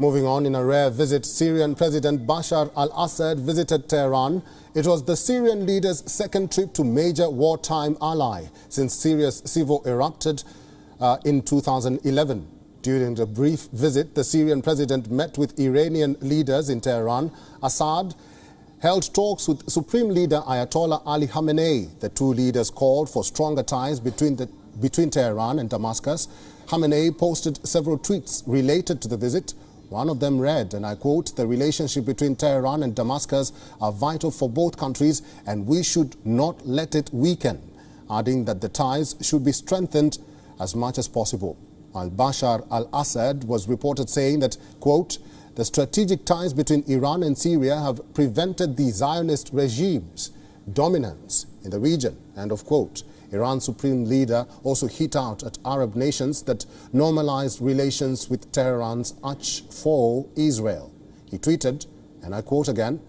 Moving on, in a rare visit, Syrian President Bashar al-Assad visited Tehran. It was the Syrian leader's second trip to major wartime ally since Syria's civil erupted in 2011. During the brief visit, the Syrian president met with Iranian leaders in Tehran. Assad held talks with Supreme Leader Ayatollah Ali Khamenei. The two leaders called for stronger ties between Tehran and Damascus. Khamenei posted several tweets related to the visit. One of them read, and I quote, "The relationship between Tehran and Damascus are vital for both countries and we should not let it weaken," adding that the ties should be strengthened as much as possible. While Bashar al-Assad was reported saying that, quote, "The strategic ties between Iran and Syria have prevented the Zionist regime's dominance in the region," end of quote. Iran's supreme leader also hit out at Arab nations that normalized relations with Tehran's arch-foe Israel. He tweeted, and I quote again,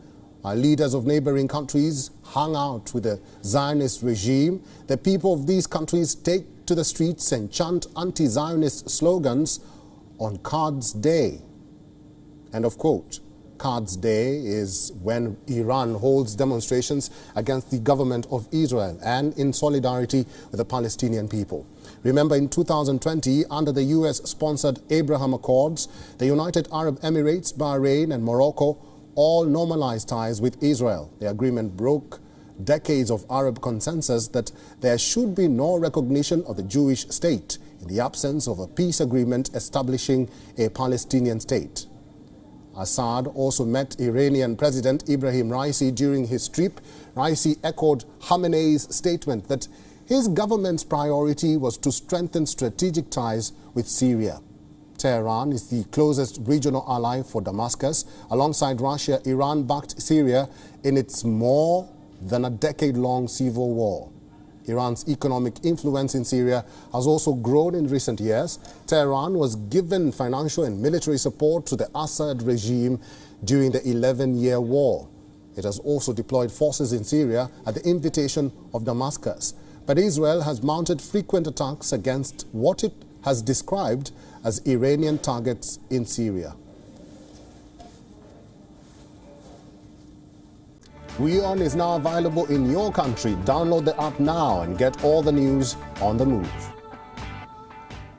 "While leaders of neighboring countries hung out with the Zionist regime, the people of these countries take to the streets and chant anti-Zionist slogans on Quds Day," end of quote. Quds Day is when Iran holds demonstrations against the government of Israel and in solidarity with the Palestinian people. Remember, in 2020, under the US-sponsored Abraham Accords, the United Arab Emirates, Bahrain and Morocco all normalized ties with Israel. The agreement broke decades of Arab consensus that there should be no recognition of the Jewish state in the absence of a peace agreement establishing a Palestinian state. Assad also met Iranian President Ibrahim Raisi during his trip. Raisi echoed Khamenei's statement that his government's priority was to strengthen strategic ties with Syria. Tehran is the closest regional ally for Damascus. Alongside Russia, Iran backed Syria in its more than a decade-long civil war. Iran's economic influence in Syria has also grown in recent years. Tehran was given financial and military support to the Assad regime during the 11-year war. It has also deployed forces in Syria at the invitation of Damascus. But Israel has mounted frequent attacks against what it has described as Iranian targets in Syria. WION is now available in your country. Download the app now and get all the news on the move.